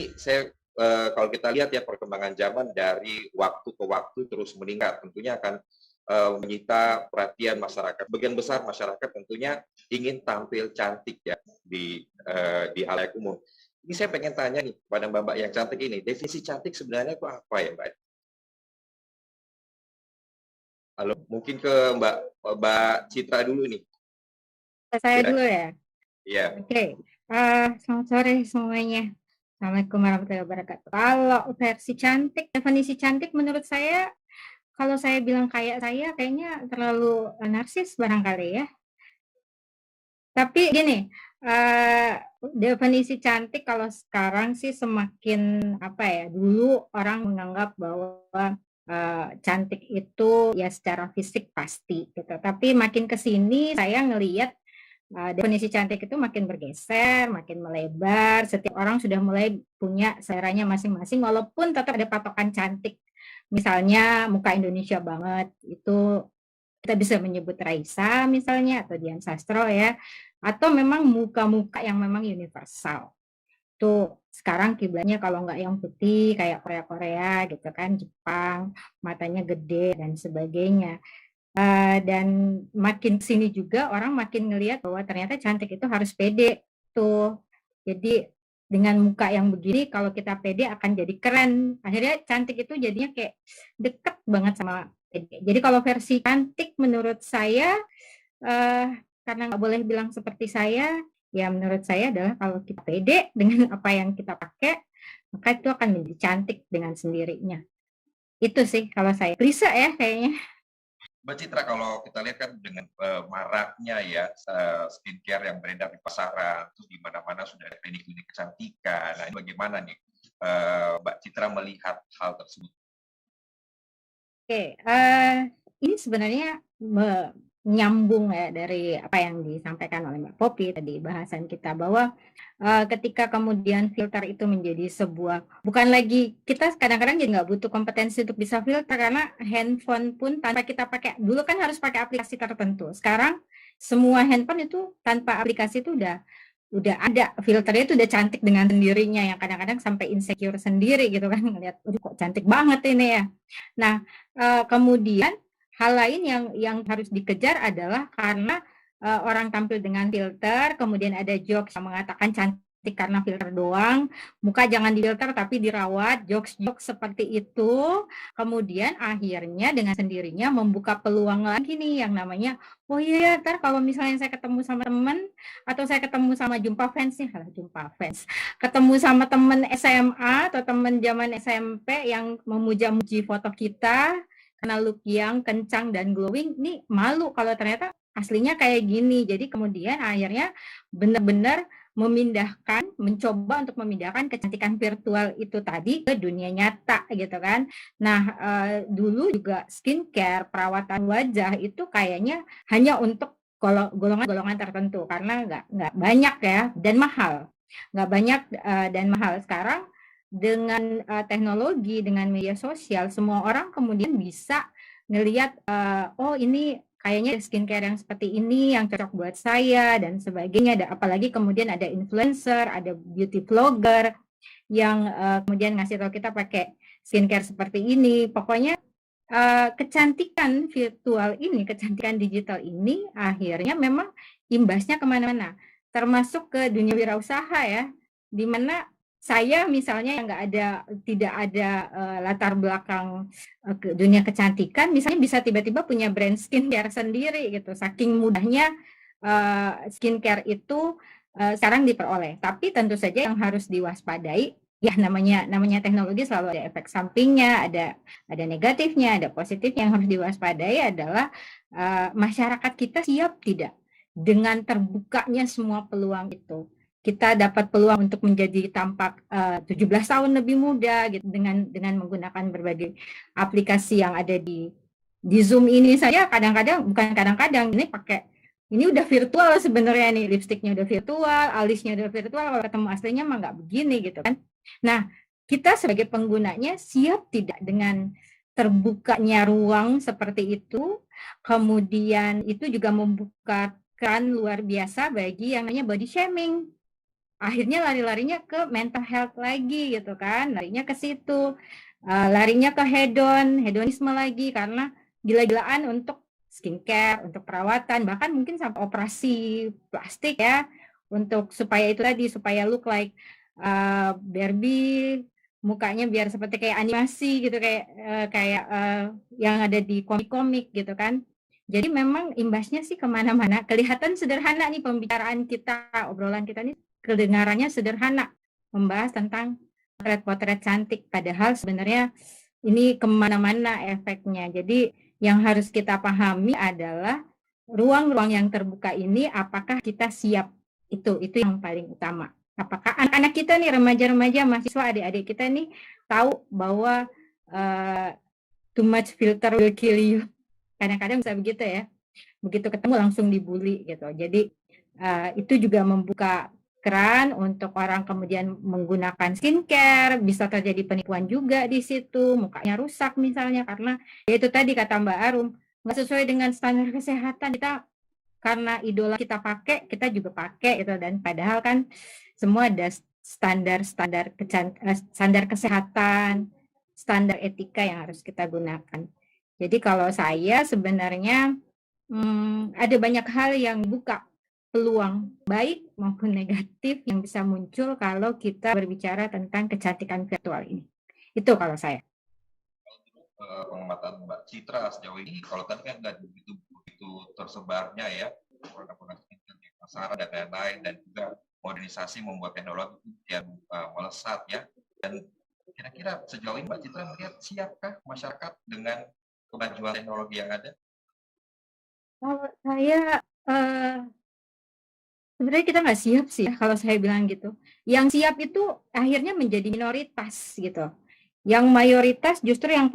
ini kalau kita lihat ya perkembangan zaman dari waktu ke waktu terus meningkat, tentunya akan menyita perhatian masyarakat. Sebagian besar masyarakat tentunya ingin tampil cantik ya di halayak umum. Ini saya pengen tanya nih kepada Mbak-mbak yang cantik ini, definisi cantik sebenarnya itu apa ya, Mbak? Halo, mungkin ke Mbak Citra dulu nih. Saya Ya, dulu ya. iya. Oke. Selamat sore semuanya. Assalamualaikum warahmatullahi wabarakatuh. Kalau versi cantik, definisi cantik menurut saya, kalau saya bilang kayak saya, kayaknya terlalu narsis barangkali ya. Tapi gini, definisi cantik kalau sekarang sih semakin apa ya? Dulu orang menganggap bahwa cantik itu ya secara fisik pasti gitu. Tapi makin ke sini saya ngelihat definisi cantik itu makin bergeser, makin melebar. Setiap orang sudah mulai punya seleranya masing-masing, walaupun tetap ada patokan cantik. Misalnya muka Indonesia banget, itu kita bisa menyebut Raisa misalnya, atau Dian Sastro ya, atau memang muka-muka yang memang universal. Tuh sekarang kiblatnya kalau nggak yang putih kayak Korea-Korea gitu kan, Jepang, matanya gede dan sebagainya. Dan makin sini juga orang makin ngelihat bahwa ternyata cantik itu harus pede tuh. Jadi dengan muka yang begini kalau kita pede akan jadi keren. Akhirnya cantik itu jadinya kayak deket banget sama pede. Jadi kalau versi cantik menurut saya eh, karena nggak boleh bilang seperti saya, ya menurut saya adalah kalau kita pede dengan apa yang kita pakai, maka itu akan menjadi cantik dengan sendirinya. Itu sih kalau saya. Bisa ya kayaknya. Mbak Citra, kalau kita lihat kan dengan maraknya ya skincare yang beredar di pasaran, terus di mana-mana sudah ada klinik-klinik kecantikan. Nah, ini bagaimana nih Mbak Citra melihat hal tersebut? Oke, ini sebenarnya nyambung ya dari apa yang disampaikan oleh Mbak Popi tadi bahasan kita bahwa ketika kemudian filter itu menjadi sebuah bukan lagi kita kadang-kadang jadi nggak butuh kompetensi untuk bisa filter karena handphone pun tanpa kita pakai dulu kan harus pakai aplikasi tertentu. Sekarang semua handphone itu tanpa aplikasi itu udah ada filternya itu udah cantik dengan sendirinya yang kadang-kadang sampai insecure sendiri gitu kan ngelihat kok cantik banget ini ya. Nah, kemudian hal lain yang harus dikejar adalah karena orang tampil dengan filter, kemudian ada jokes yang mengatakan cantik karena filter doang, muka jangan difilter tapi dirawat, jokes-jokes seperti itu, kemudian akhirnya dengan sendirinya membuka peluang lagi nih yang namanya, oh iya, ntar kalau misalnya saya ketemu sama temen, atau saya ketemu sama jumpa fans nih, jumpa fans, ketemu sama temen SMA atau temen zaman SMP yang memuja-muji foto kita, karena look yang kencang dan glowing, nih malu kalau ternyata aslinya kayak gini. Jadi kemudian akhirnya benar-benar mencoba untuk memindahkan kecantikan virtual itu tadi ke dunia nyata gitu kan. Nah, dulu juga skincare, perawatan wajah itu kayaknya hanya untuk golongan-golongan tertentu karena nggak banyak ya dan mahal. Nggak banyak dan mahal. Sekarang dengan teknologi, dengan media sosial, semua orang kemudian bisa ngelihat, oh ini kayaknya skincare yang seperti ini yang cocok buat saya dan sebagainya. Apalagi kemudian ada influencer, ada beauty vlogger yang kemudian ngasih tahu kita pakai skincare seperti ini. Pokoknya kecantikan virtual ini, kecantikan digital ini akhirnya memang imbasnya kemana-mana, termasuk ke dunia wirausaha ya, di mana saya misalnya yang tidak ada latar belakang ke dunia kecantikan, misalnya bisa tiba-tiba punya brand skincare sendiri gitu, saking mudahnya skincare itu sekarang diperoleh. Tapi tentu saja yang harus diwaspadai, ya namanya teknologi selalu ada efek sampingnya, ada negatifnya, ada positifnya. Yang harus diwaspadai adalah masyarakat kita siap tidak dengan terbukanya semua peluang itu. Kita dapat peluang untuk menjadi tampak 17 tahun lebih muda gitu dengan menggunakan berbagai aplikasi yang ada di Zoom ini. Saya kadang-kadang, bukan kadang-kadang, ini udah virtual sebenarnya nih, lipstiknya udah virtual, alisnya udah virtual, kalau ketemu aslinya mah nggak begini gitu kan. Nah, kita sebagai penggunanya siap tidak dengan terbukanya ruang seperti itu, kemudian itu juga membuka keran luar biasa bagi yang namanya body shaming. akhirnya lari-larinya ke mental health lagi gitu kan, larinya ke situ, larinya ke hedonisme lagi karena gila-gilaan untuk skincare, untuk perawatan, bahkan mungkin sampai operasi plastik ya, untuk supaya itu tadi, supaya look like Barbie, mukanya biar seperti kayak animasi gitu, kayak yang ada di komik-komik gitu kan. Jadi memang imbasnya sih kemana-mana. Kelihatan sederhana nih pembicaraan kita, obrolan kita nih kedengarannya sederhana, membahas tentang potret-potret cantik, padahal sebenarnya ini kemana-mana efeknya. Jadi yang harus kita pahami adalah ruang-ruang yang terbuka ini apakah kita siap, itu yang paling utama. Apakah anak-anak kita nih, remaja-remaja, mahasiswa, adik-adik kita nih tahu bahwa too much filter will kill you. Kadang-kadang bisa begitu ya, begitu ketemu langsung dibully gitu. Jadi itu juga membuka keran untuk orang kemudian menggunakan skincare, bisa terjadi penipuan juga di situ, mukanya rusak misalnya karena ya itu tadi kata Mbak Arum, nggak sesuai dengan standar kesehatan. Kita karena idola kita pakai, kita juga pakai gitu, dan padahal kan semua ada standar kesehatan, standar etika yang harus kita gunakan. Jadi kalau saya sebenarnya ada banyak hal yang buka peluang baik maupun negatif yang bisa muncul kalau kita berbicara tentang kecantikan virtual ini. Itu kalau saya. Pengamatan Mbak Citra sejauh ini, kalau tadi kan nggak begitu tersebarnya ya produk-produk skincare di pasaran dan lain-lain, dan juga modernisasi membuat teknologi yang melesat ya. Dan kira-kira sejauh ini Mbak Citra melihat siapkah masyarakat dengan kemajuan teknologi yang ada? Kalau saya sebenarnya kita nggak siap sih ya, kalau saya bilang gitu. Yang siap itu akhirnya menjadi minoritas gitu. Yang mayoritas justru yang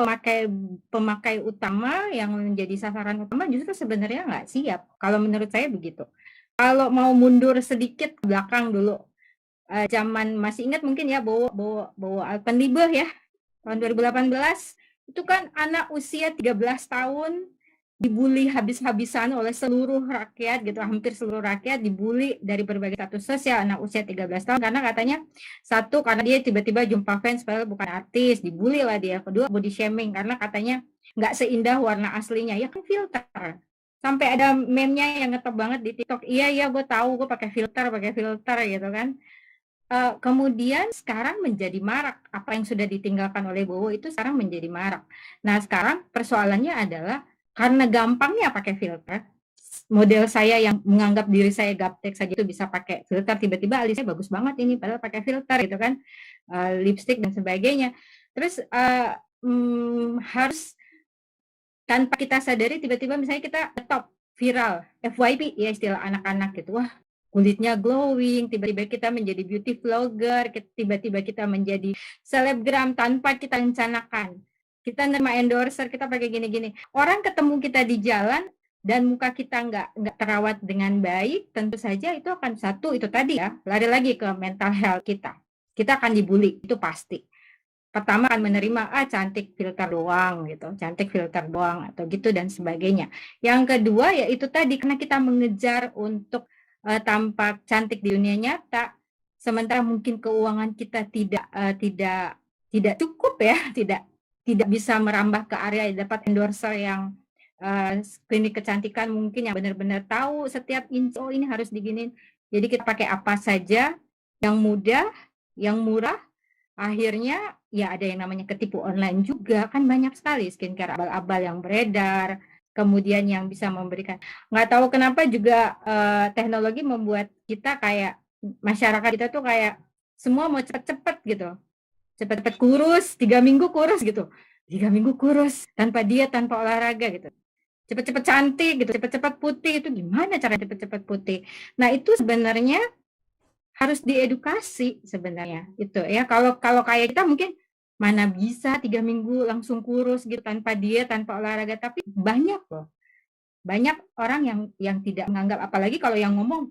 pemakai utama, yang menjadi sasaran utama justru sebenarnya nggak siap. Kalau menurut saya begitu. Kalau mau mundur sedikit ke belakang dulu, zaman masih ingat mungkin ya Bowo Alpenliebe ya, tahun 2018 itu kan anak usia 13 tahun dibully habis-habisan oleh seluruh rakyat gitu, hampir seluruh rakyat dibully dari berbagai status sosial, anak usia 13 tahun karena katanya satu, karena dia tiba-tiba jumpa fans padahal bukan artis, dibully lah dia. Kedua, body shaming karena katanya nggak seindah warna aslinya, ya kan filter. Sampai ada meme-nya yang ngetop banget di TikTok, iya gue tahu gue pakai filter gitu kan. Kemudian sekarang menjadi marak, apa yang sudah ditinggalkan oleh Bowo itu sekarang menjadi marak. Nah sekarang persoalannya adalah karena gampangnya pakai filter, model saya yang menganggap diri saya gaptek saja itu bisa pakai filter, tiba-tiba alisnya bagus banget ini padahal pakai filter gitu kan, lipstick dan sebagainya. Terus harus tanpa kita sadari tiba-tiba misalnya kita top viral FYP ya istilah anak-anak gitu, wah kulitnya glowing, tiba-tiba kita menjadi beauty vlogger, tiba-tiba kita menjadi selebgram tanpa kita rencanakan. Kita nerima endorser, kita pakai gini-gini. Orang ketemu kita di jalan dan muka kita nggak terawat dengan baik, tentu saja itu akan satu, itu tadi ya, lari lagi ke mental health kita. Kita akan dibully, itu pasti. Pertama akan menerima, cantik filter doang gitu, cantik filter doang atau gitu dan sebagainya. Yang kedua ya itu tadi, karena kita mengejar untuk tampak cantik di dunia nyata, sementara mungkin keuangan kita tidak cukup ya, tidak bisa merambah ke area dapat endorser yang klinik kecantikan mungkin yang benar-benar tahu setiap inch, oh ini harus diginin. Jadi kita pakai apa saja yang mudah, yang murah, akhirnya ya ada yang namanya ketipu online juga, kan banyak sekali skincare abal-abal yang beredar, kemudian yang bisa memberikan, nggak tahu kenapa juga teknologi membuat kita kayak, masyarakat kita tuh kayak semua mau cepet-cepet gitu, cepet-cepet kurus, 3 minggu kurus gitu, 3 minggu kurus, tanpa diet, tanpa olahraga gitu, cepet-cepet cantik gitu, cepet-cepet putih, itu gimana cara cepet-cepet putih? Nah itu sebenarnya harus diedukasi sebenarnya itu ya. Kalau kayak kita mungkin mana bisa 3 minggu langsung kurus gitu tanpa diet, tanpa olahraga, tapi banyak loh. Banyak orang yang tidak menganggap, apalagi kalau yang ngomong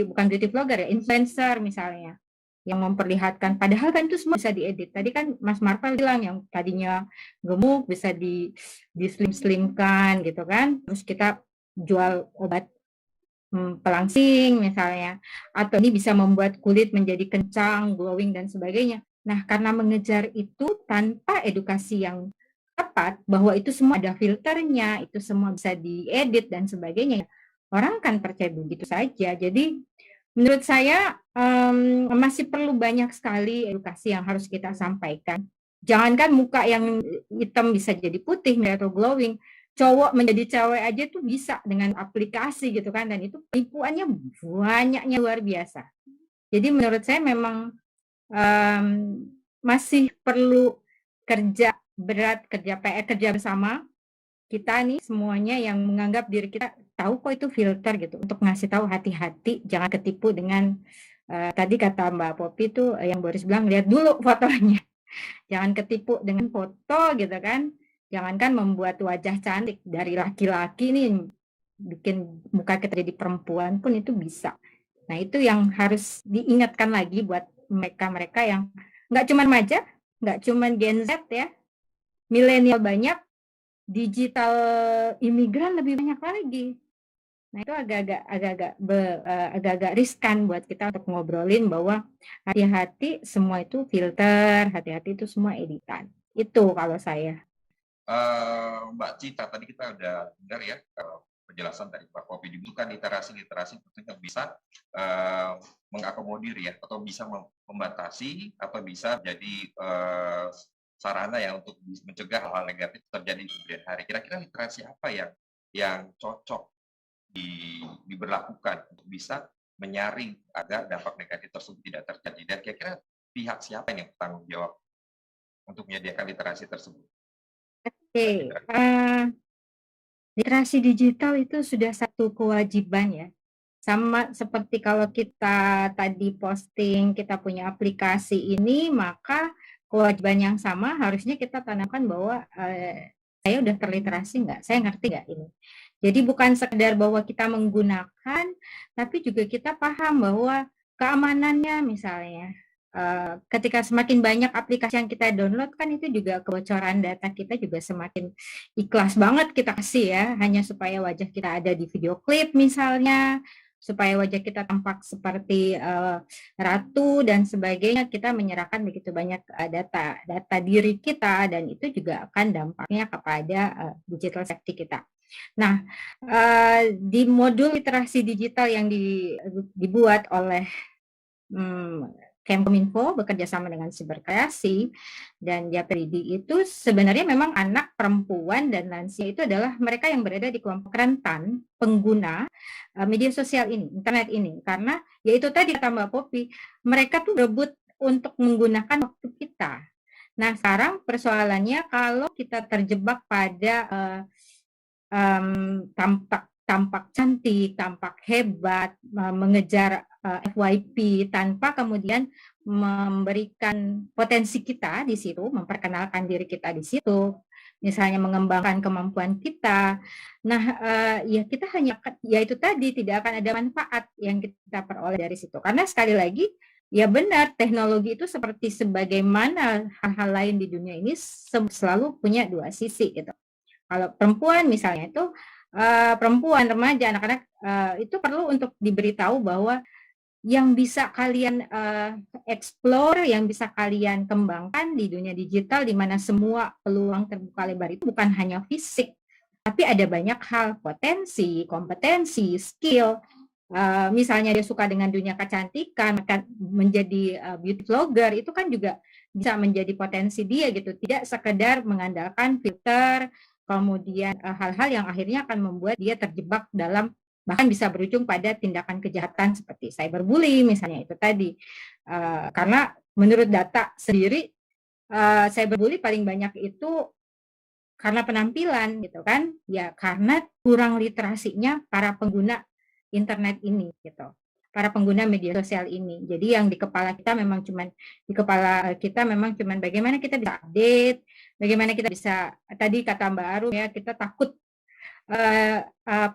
bukan beauty vlogger ya, influencer misalnya, yang memperlihatkan, padahal kan itu semua bisa diedit. Tadi kan Mas Marvel bilang yang tadinya gemuk bisa di slim-slimkan gitu kan. Terus kita jual obat pelangsing misalnya, atau ini bisa membuat kulit menjadi kencang, glowing dan sebagainya. Nah, karena mengejar itu tanpa edukasi yang tepat bahwa itu semua ada filternya, itu semua bisa diedit dan sebagainya, orang kan percaya begitu saja. Jadi menurut saya masih perlu banyak sekali edukasi yang harus kita sampaikan. Jangankan muka yang hitam bisa jadi putih atau glowing, cowok menjadi cewek aja tuh bisa dengan aplikasi gitu kan, dan itu penipuannya banyaknya luar biasa. Jadi menurut saya memang um, masih perlu kerja berat, kerja PR, kerja bersama kita nih semuanya yang menganggap diri kita tahu kok itu filter gitu, untuk ngasih tahu hati-hati jangan ketipu dengan tadi kata Mbak Popi tuh yang Boris bilang, lihat dulu fotonya. Jangan ketipu dengan foto gitu kan. Jangankan membuat wajah cantik dari laki-laki nih, bikin muka kita jadi perempuan pun itu bisa. Nah itu yang harus diingatkan lagi buat mereka-mereka yang nggak cuma remaja, nggak cuma Gen Z ya, milenial banyak, digital imigran lebih banyak lagi. Nah itu agak-agak riskan buat kita untuk ngobrolin bahwa hati-hati semua itu filter, hati-hati itu semua editan. Itu kalau saya. Mbak Cita, tadi kita udah dengar ya penjelasan dari Pak Popi, dibutuhkan literasi tentunya bisa mengakomodir ya, atau bisa membatasi, atau bisa jadi sarana ya untuk mencegah hal-hal negatif terjadi di kemudian hari. Kira-kira literasi apa yang cocok diberlakukan untuk bisa menyaring agar dampak negatif tersebut tidak terjadi, dan kira-kira pihak siapa yang bertanggung jawab untuk menyediakan literasi tersebut? Oke, literasi digital itu sudah satu kewajiban ya. Sama seperti kalau kita tadi posting, kita punya aplikasi ini, maka kewajiban yang sama harusnya kita tanamkan bahwa saya udah terliterasi nggak, saya ngerti nggak ini. Jadi bukan sekedar bahwa kita menggunakan, tapi juga kita paham bahwa keamanannya misalnya. Ketika semakin banyak aplikasi yang kita download kan itu juga kebocoran data kita juga semakin ikhlas banget kita kasih ya, hanya supaya wajah kita ada di video klip misalnya, supaya wajah kita tampak seperti ratu dan sebagainya, kita menyerahkan begitu banyak data diri kita, dan itu juga akan dampaknya kepada digital safety kita. Nah, di modul literasi digital yang dibuat oleh Kemkominfo bekerja sama dengan Siberkreasi dan Japridi itu sebenarnya memang anak, perempuan, dan lansia itu adalah mereka yang berada di kelompok rentan pengguna media sosial ini, internet ini. Karena yaitu tadi kata Mbak Popi, mereka tuh berebut untuk menggunakan waktu kita. Nah sekarang persoalannya kalau kita terjebak pada tampak cantik, tampak hebat, mengejar FYP tanpa kemudian memberikan potensi kita di situ, memperkenalkan diri kita di situ, misalnya mengembangkan kemampuan kita. Nah, ya kita hanya, ya itu tadi, tidak akan ada manfaat yang kita peroleh dari situ. Karena sekali lagi, ya benar, teknologi itu seperti sebagaimana hal-hal lain di dunia ini selalu punya dua sisi gitu. Kalau perempuan misalnya itu, perempuan, remaja, anak-anak itu perlu untuk diberitahu bahwa yang bisa kalian explore, yang bisa kalian kembangkan di dunia digital, di mana semua peluang terbuka lebar itu bukan hanya fisik, tapi ada banyak hal, potensi, kompetensi, skill. Misalnya dia suka dengan dunia kecantikan, menjadi beauty vlogger, itu kan juga bisa menjadi potensi dia gitu, tidak sekedar mengandalkan filter, kemudian hal-hal yang akhirnya akan membuat dia terjebak dalam, bahkan bisa berujung pada tindakan kejahatan seperti cyberbullying misalnya itu tadi. Karena menurut data sendiri, cyberbullying paling banyak itu karena penampilan gitu kan, ya karena kurang literasinya para pengguna internet ini gitu, para pengguna media sosial ini. Jadi yang di kepala kita memang cuman bagaimana kita bisa update, bagaimana kita bisa, tadi kata Mbak Arum ya, kita takut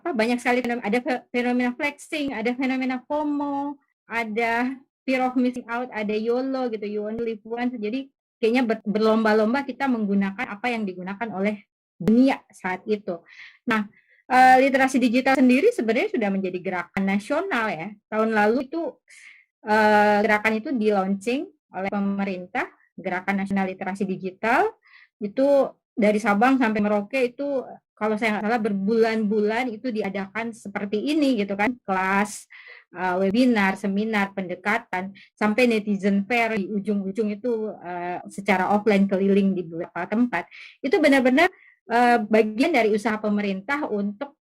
banyak sekali ada fenomena flexing, ada fenomena FOMO, ada fear of missing out, ada YOLO gitu, you only live once. Jadi kayaknya berlomba-lomba kita menggunakan apa yang digunakan oleh dunia saat itu. Nah, Literasi digital sendiri sebenarnya sudah menjadi gerakan nasional ya. Tahun lalu itu gerakan itu di-launching oleh pemerintah, Gerakan Nasional Literasi Digital, itu dari Sabang sampai Merauke itu kalau saya nggak salah berbulan-bulan itu diadakan seperti ini gitu kan, kelas, webinar, seminar, pendekatan, sampai netizen fair di ujung-ujung itu secara offline keliling di beberapa tempat. Itu benar-benar bagian dari usaha pemerintah untuk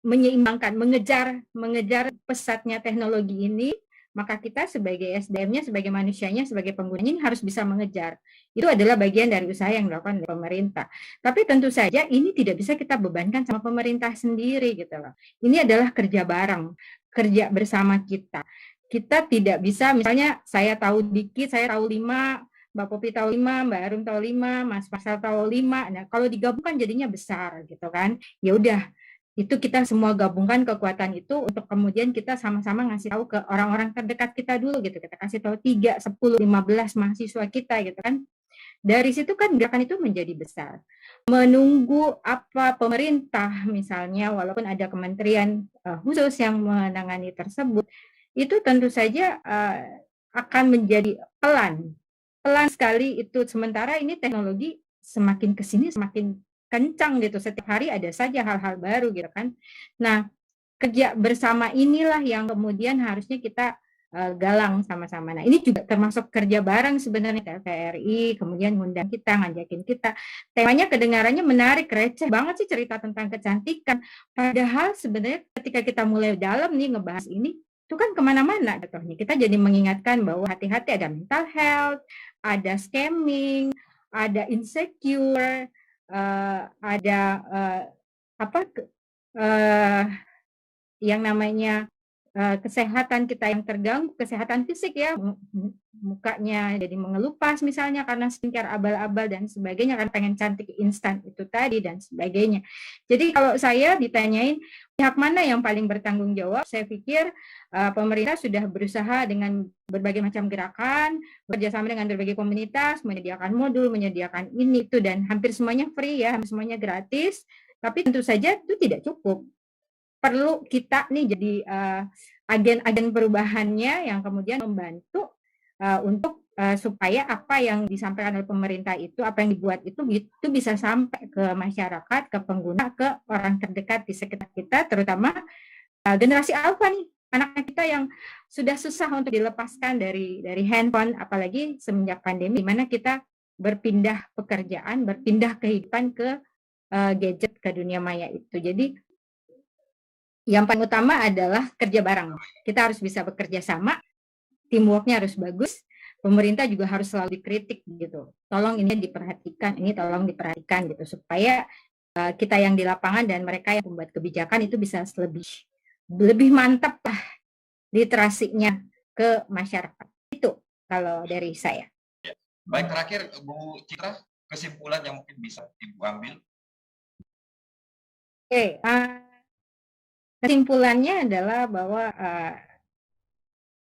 menyeimbangkan, mengejar pesatnya teknologi ini, maka kita sebagai SDM-nya, sebagai manusianya, sebagai penggunanya ini harus bisa mengejar. Itu adalah bagian dari usaha yang dilakukan oleh pemerintah. Tapi tentu saja ini tidak bisa kita bebankan sama pemerintah sendiri gitu loh. Ini adalah kerja bareng, kerja bersama kita. Kita tidak bisa, misalnya saya tahu dikit, saya tahu 5, Mbak Popi tahu 5, Mbak Arum tahu 5, Mas Farsal tahu 5. Nah, kalau digabungkan jadinya besar gitu kan. Ya udah, itu kita semua gabungkan kekuatan itu untuk kemudian kita sama-sama ngasih tahu ke orang-orang terdekat kita dulu gitu. Kita kasih tahu 3, 10, 15 mahasiswa kita gitu kan. Dari situ kan gerakan itu menjadi besar. Menunggu apa pemerintah misalnya, walaupun ada kementerian khusus yang menangani tersebut, itu tentu saja akan menjadi pelan sekali itu. Sementara ini teknologi semakin kesini semakin kencang gitu, setiap hari ada saja hal-hal baru gitu kan. Nah, kerja bersama inilah yang kemudian harusnya kita galang sama-sama. Nah, ini juga termasuk kerja bareng sebenarnya TVRI, kemudian ngundang kita, ngajakin kita. Temanya kedengarannya menarik, receh banget sih cerita tentang kecantikan. Padahal sebenarnya ketika kita mulai dalam nih ngebahas ini, itu kan kemana-mana jatuhnya. Kita jadi mengingatkan bahwa hati-hati, ada mental health, ada scamming, ada insecure, ada apa yang namanya kesehatan kita yang terganggu, kesehatan fisik ya, mukanya jadi mengelupas misalnya karena skincare abal-abal dan sebagainya, kan pengen cantik instan itu tadi dan sebagainya. Jadi kalau saya ditanyain pihak mana yang paling bertanggung jawab, saya pikir pemerintah sudah berusaha dengan berbagai macam gerakan, bekerjasama dengan berbagai komunitas, menyediakan modul, menyediakan ini itu, dan hampir semuanya free ya, hampir semuanya gratis. Tapi tentu saja itu tidak cukup. Perlu kita nih jadi agen-agen perubahannya yang kemudian membantu untuk supaya apa yang disampaikan oleh pemerintah itu, apa yang dibuat itu bisa sampai ke masyarakat, ke pengguna, ke orang terdekat di sekitar kita, terutama generasi alfa nih, anak kita yang sudah susah untuk dilepaskan dari handphone, apalagi semenjak pandemi, di mana kita berpindah pekerjaan, berpindah kehidupan ke gadget, ke dunia maya itu. Jadi yang paling utama adalah kerja bareng. Kita harus bisa bekerja sama, teamwork-nya harus bagus, pemerintah juga harus selalu dikritik gitu. Tolong ini diperhatikan, ini tolong diperhatikan gitu, supaya kita yang di lapangan dan mereka yang membuat kebijakan itu bisa lebih mantap lah literasinya ke masyarakat. Itu kalau dari saya. Baik, terakhir Bu Citra, kesimpulan yang mungkin bisa Ibu ambil. Oke, kesimpulannya adalah bahwa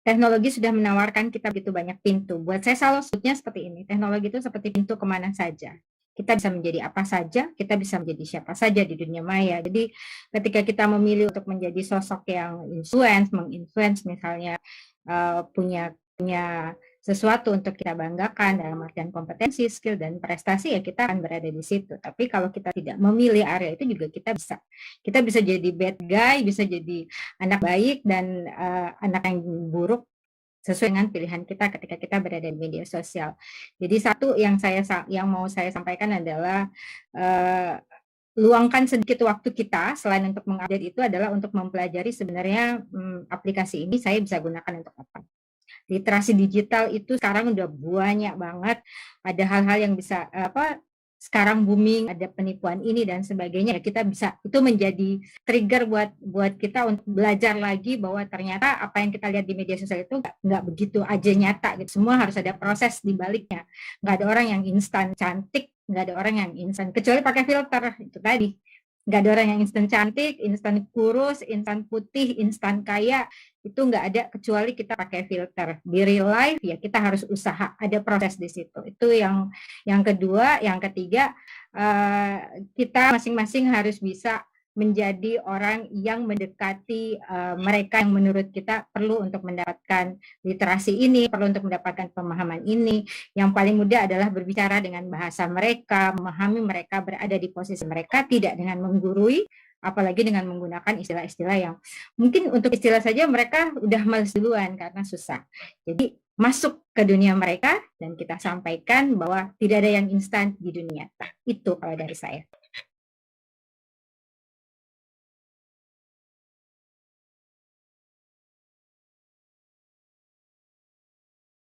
teknologi sudah menawarkan kita begitu banyak pintu. Buat saya selalu sebutnya seperti ini, teknologi itu seperti pintu kemana saja. Kita bisa menjadi apa saja, kita bisa menjadi siapa saja di dunia maya. Jadi ketika kita memilih untuk menjadi sosok yang menginfluence misalnya, punya sesuatu untuk kita banggakan dalam artian kompetensi, skill, dan prestasi, ya kita akan berada di situ. Tapi kalau kita tidak memilih area itu juga kita bisa jadi bad guy, bisa jadi anak baik dan anak yang buruk sesuai dengan pilihan kita ketika kita berada di media sosial. Jadi satu yang mau saya sampaikan adalah luangkan sedikit waktu kita selain untuk mengupdate itu adalah untuk mempelajari sebenarnya aplikasi ini saya bisa gunakan untuk apa. Literasi digital itu sekarang udah banyak banget, ada hal-hal yang bisa sekarang booming, ada penipuan ini dan sebagainya. Kita bisa, itu menjadi trigger buat kita untuk belajar lagi bahwa ternyata apa yang kita lihat di media sosial itu nggak begitu aja nyata gitu. Semua harus ada proses di baliknya. Nggak ada orang yang instan cantik, nggak ada orang yang instan, kecuali pakai filter itu tadi. Nggak ada orang yang instan cantik, instan kurus, instan putih, instan kaya. itu nggak ada kecuali kita pakai filter. Di real life ya kita harus usaha, ada proses di situ. Itu yang kedua, yang ketiga kita masing-masing harus bisa menjadi orang yang mendekati mereka yang menurut kita perlu untuk mendapatkan literasi ini, perlu untuk mendapatkan pemahaman ini. Yang paling mudah adalah berbicara dengan bahasa mereka, memahami mereka, berada di posisi mereka, tidak dengan menggurui, apalagi dengan menggunakan istilah-istilah yang mungkin untuk istilah saja mereka udah males duluan karena susah. Jadi masuk ke dunia mereka dan kita sampaikan bahwa tidak ada yang instan di dunia. Nah, itu kalau dari saya.